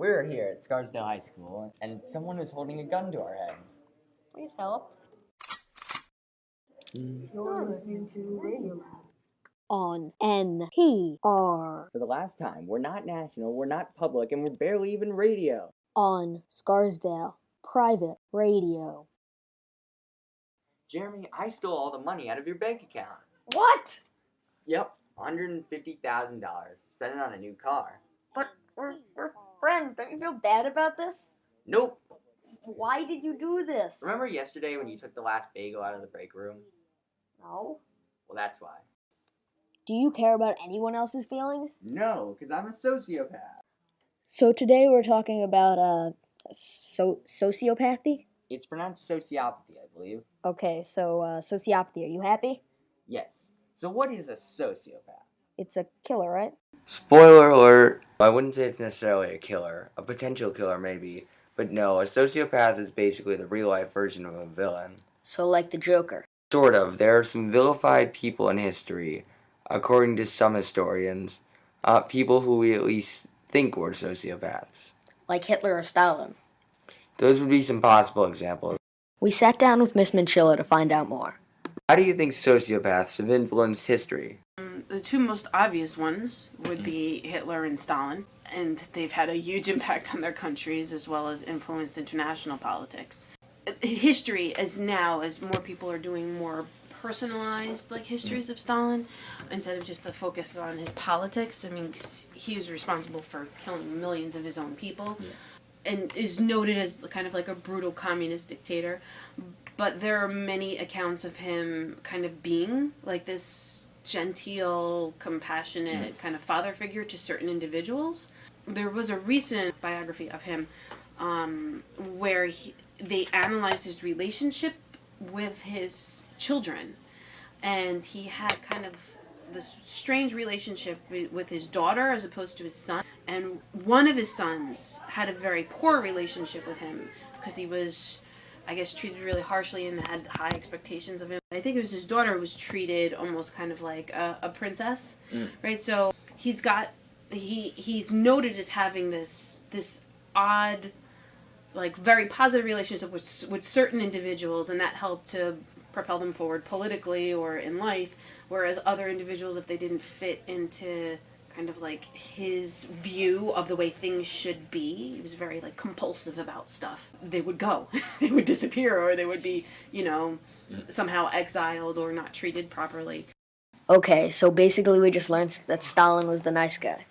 We're here at Scarsdale High School, and someone is holding a gun to our heads. Please help. You're listening to Radio Lab. On NPR. For the last time, we're not national, we're not public, and we're barely even radio. On Scarsdale Private Radio. Jeremy, I stole all the money out of your bank account. What? Yep, $150,000. Spent it on a new car. But we're friends. Don't you feel bad about this? Nope. Why did you do this? Remember yesterday when you took the last bagel out of the break room? No. Well, that's why. Do you care about anyone else's feelings? No, because I'm a sociopath. So today we're talking about sociopathy? It's pronounced sociopathy, I believe. Okay, so sociopathy. Are you happy? Yes. So what is a sociopath? It's a killer, right? Spoiler alert. I wouldn't say it's necessarily a killer. A potential killer, maybe. But no, a sociopath is basically the real-life version of a villain. So like the Joker. Sort of. There are some vilified people in history, according to some historians. People who we at least think were sociopaths. Like Hitler or Stalin. Those would be some possible examples. We sat down with Miss Minchilla to find out more. How do you think sociopaths have influenced history? The two most obvious ones would be Hitler and Stalin, and they've had a huge impact on their countries as well as influenced international politics. History, as more people are doing more personalized histories of Stalin, instead of just the focus on his politics. I mean, he was responsible for killing millions of his own people, and is noted as kind of like a brutal communist dictator. But there are many accounts of him kind of being like this genteel, compassionate kind of father figure to certain individuals. There was a recent biography of him where they analyzed his relationship with his children, and he had kind of this strange relationship with his daughter as opposed to his son, and one of his sons had a very poor relationship with him because he was, I guess, treated really harshly and had high expectations of him. I think it was his daughter was treated almost kind of like a princess, right? So he's noted as having this odd, like very positive relationship with certain individuals, and that helped to propel them forward politically or in life, whereas other individuals, if they didn't fit into kind of like his view of the way things should be, he was very like compulsive about stuff, they would go. They would disappear, or they would be, somehow exiled or not treated properly. Okay, so basically we just learned that Stalin was the nice guy.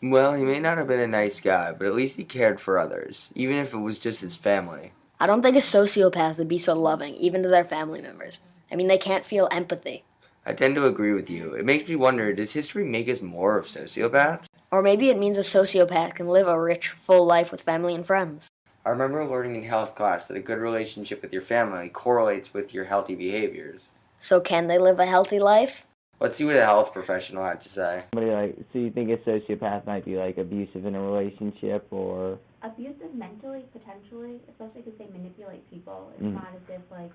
Well, he may not have been a nice guy, but at least he cared for others, even if it was just his family. I don't think a sociopath would be so loving, even to their family members. I mean, they can't feel empathy. I tend to agree with you. It makes me wonder, does history make us more of sociopaths? Or maybe it means a sociopath can live a rich, full life with family and friends. I remember learning in health class that a good relationship with your family correlates with your healthy behaviors. So can they live a healthy life? Let's see what a health professional had to say. So you think a sociopath might be like abusive in a relationship, or abusive mentally, potentially, especially because they manipulate people. It's not as if like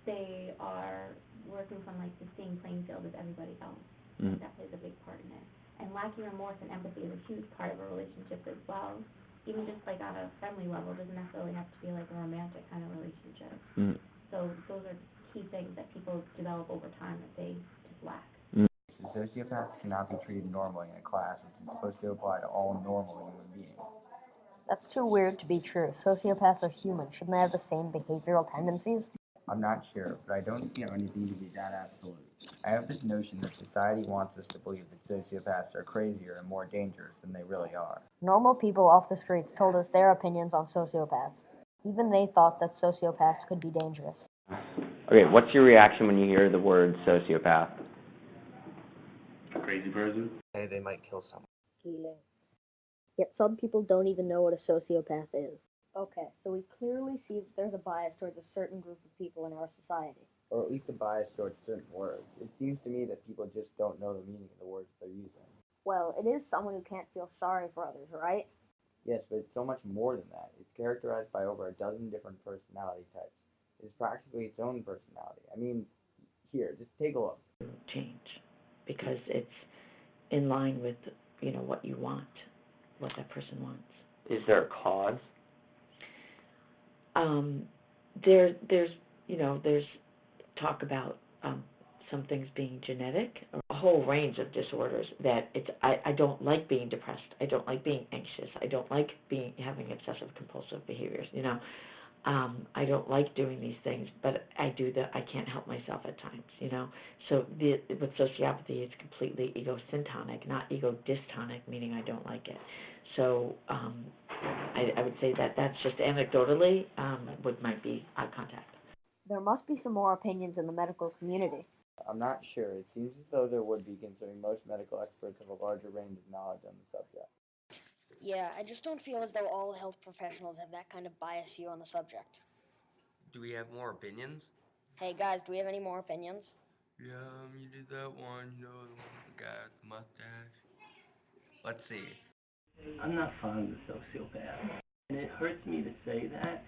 they are working from like the same playing field as everybody else. That plays a big part in it. And lacking remorse and empathy is a huge part of a relationship as well. Even just like on a friendly level, it doesn't necessarily have to be like a romantic kind of relationship. So those are key things that people develop over time that they just lack. So sociopaths cannot be treated normally in a class, which is supposed to apply to all normal human beings. That's too weird to be true. Sociopaths are human. Shouldn't they have the same behavioral tendencies? I'm not sure, but I don't know anything to be that absolute. I have this notion that society wants us to believe that sociopaths are crazier and more dangerous than they really are. Normal people off the streets told us their opinions on sociopaths. Even they thought that sociopaths could be dangerous. okay, what's your reaction when you hear the word sociopath? A crazy person? Hey, they might kill someone. Yet some people don't even know what a sociopath is. Okay, so we clearly see that there's a bias towards a certain group of people in our society. Or at least a bias towards certain words. It seems to me that people just don't know the meaning of the words they're using. Well, it is someone who can't feel sorry for others, right? Yes, but it's so much more than that. It's characterized by over a dozen different personality types. It's practically its own personality. I mean, here, just take a look. Change, because it's in line with, what you want. what that person wants. Is there a cause? There's talk about some things being genetic, or a whole range of disorders that I don't like being depressed. I don't like being anxious. I don't like having obsessive compulsive behaviors. I don't like doing these things, but I can't help myself at times. So with sociopathy, it's completely ego-syntonic, not ego-dystonic, meaning I don't like it. So I would say that's just anecdotally what might be eye contact. There must be some more opinions in the medical community. I'm not sure. It seems as though there would be, considering most medical experts have a larger range of knowledge on the subject. Yeah, I just don't feel as though all health professionals have that kind of biased view on the subject. Do we have more opinions? Hey guys, do we have any more opinions? Yeah, you did that one, the one with the guy with the mustache. Let's see. I'm not fond of sociopaths, and it hurts me to say that.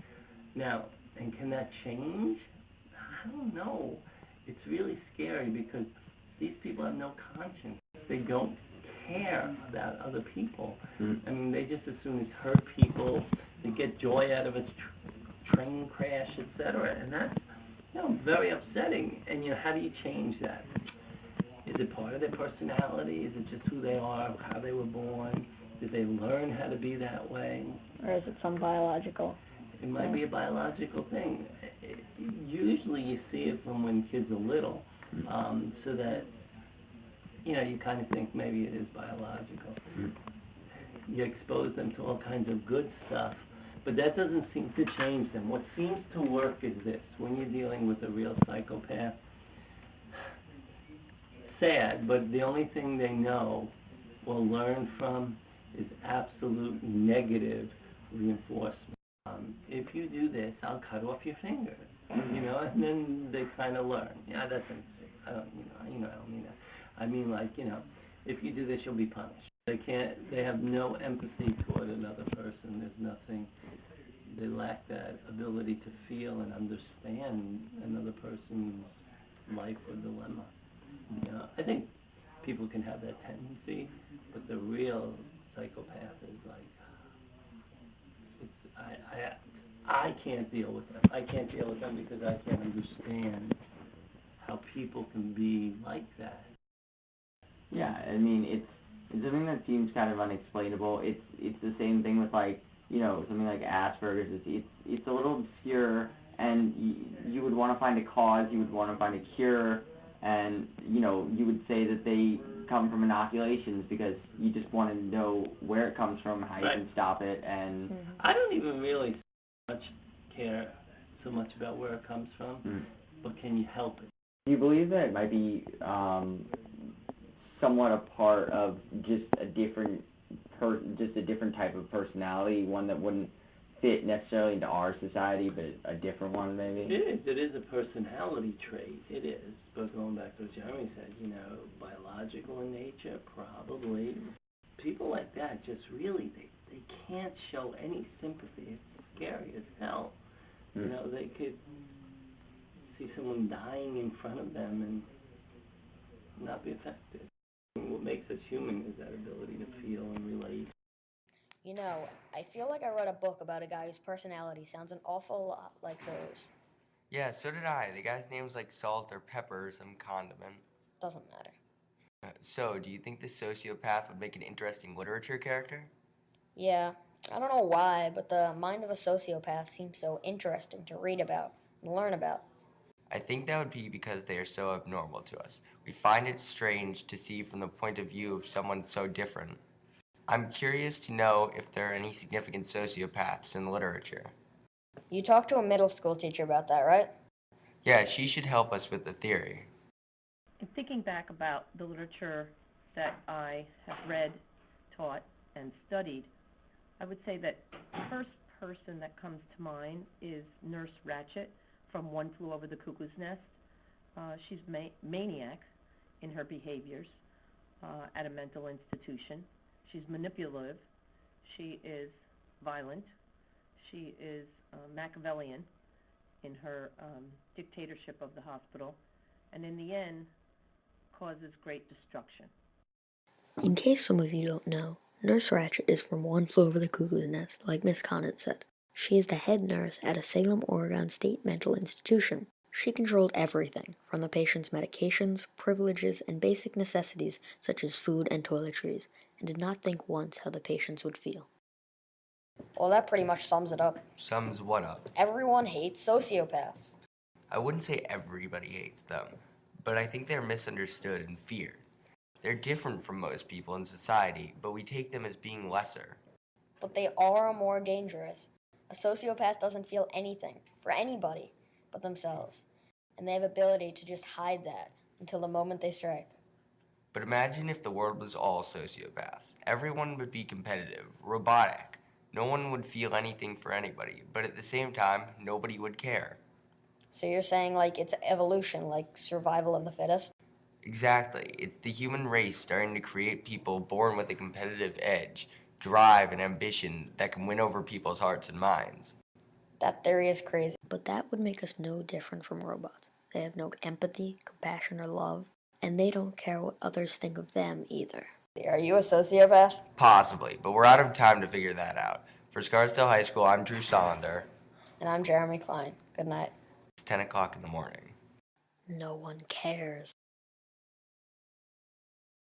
Now, and can that change? I don't know. It's really scary because these people have no conscience. They don't care about other people. I mean, they just as soon as hurt people, they get joy out of a train crash, etc. And that's, very upsetting. And, how do you change that? Is it part of their personality? Is it just who they are, how they were born? Did they learn how to be that way? Or is it some biological? It might be a biological thing. Usually you see it from when kids are little, so that, you kind of think maybe it is biological. You expose them to all kinds of good stuff, but that doesn't seem to change them. What seems to work is this: when you're dealing with a real psychopath, sad, but the only thing they know or learn from is absolute negative reinforcement. If you do this, I'll cut off your fingers, and then they kind of learn. Yeah, that's unsafe. I don't mean that. I mean, if you do this, you'll be punished. They have no empathy toward another person. There's nothing, they lack that ability to feel and understand another person's life or dilemma. I think people can have that tendency, but the real psychopath is I can't deal with them. I can't deal with them because I can't understand how people can be like that. Yeah, I mean, it's something that seems kind of unexplainable. It's the same thing with something like Asperger's. It's a little obscure, and you would want to find a cause, you would want to find a cure, and you would say that they come from inoculations because you just want to know where it comes from, how you can stop it, and I don't even really care so much about where it comes from, but can you help it? Do you believe that it might be somewhat a part of just a different type of personality, one that wouldn't fit necessarily into our society, but a different one maybe? It is a personality trait, it is, but going back to what Jeremy said, biological in nature, probably. People like that just really, they can't show any sympathy. It's scary as hell. They could see someone dying in front of them and not be affected. What makes us human is that ability to feel and relate. I feel like I read a book about a guy whose personality sounds an awful lot like those. Yeah, so did I. The guy's name's like salt or pepper or some condiment. Doesn't matter. So, do you think the sociopath would make an interesting literature character? Yeah, I don't know why, but the mind of a sociopath seems so interesting to read about and learn about. I think that would be because they are so abnormal to us. We find it strange to see from the point of view of someone so different. I'm curious to know if there are any significant sociopaths in literature. You talked to a middle school teacher about that, right? Yeah, she should help us with the theory. In thinking back about the literature that I have read, taught, and studied, I would say that the first person that comes to mind is Nurse Ratched from One Flew Over the Cuckoo's Nest. She's maniac in her behaviors at a mental institution. She's manipulative. She is violent. She is Machiavellian in her dictatorship of the hospital, and in the end, causes great destruction. In case some of you don't know, Nurse Ratched is from One Flew Over the Cuckoo's Nest, like Miss Conant said. She is the head nurse at a Salem, Oregon state mental institution. She controlled everything, from the patient's medications, privileges, and basic necessities such as food and toiletries, and did not think once how the patients would feel. Well, that pretty much sums it up. Sums what up? Everyone hates sociopaths. I wouldn't say everybody hates them, but I think they're misunderstood and feared. They're different from most people in society, but we take them as being lesser. But they are more dangerous. A sociopath doesn't feel anything for anybody but themselves, and they have ability to just hide that until the moment they strike. But imagine if the world was all sociopaths. Everyone would be competitive, robotic. No one would feel anything for anybody, but at the same time, nobody would care. So you're saying like it's evolution, like survival of the fittest? Exactly. It's the human race starting to create people born with a competitive edge, drive, and ambition that can win over people's hearts and minds. That theory is crazy. But that would make us no different from robots. They have no empathy, compassion, or love, and they don't care what others think of them either. Are you a sociopath? Possibly, but we're out of time to figure that out. For Scarsdale High School, I'm Drew Solander. And I'm Jeremy Klein. Good night. It's 10 o'clock in the morning. No one cares.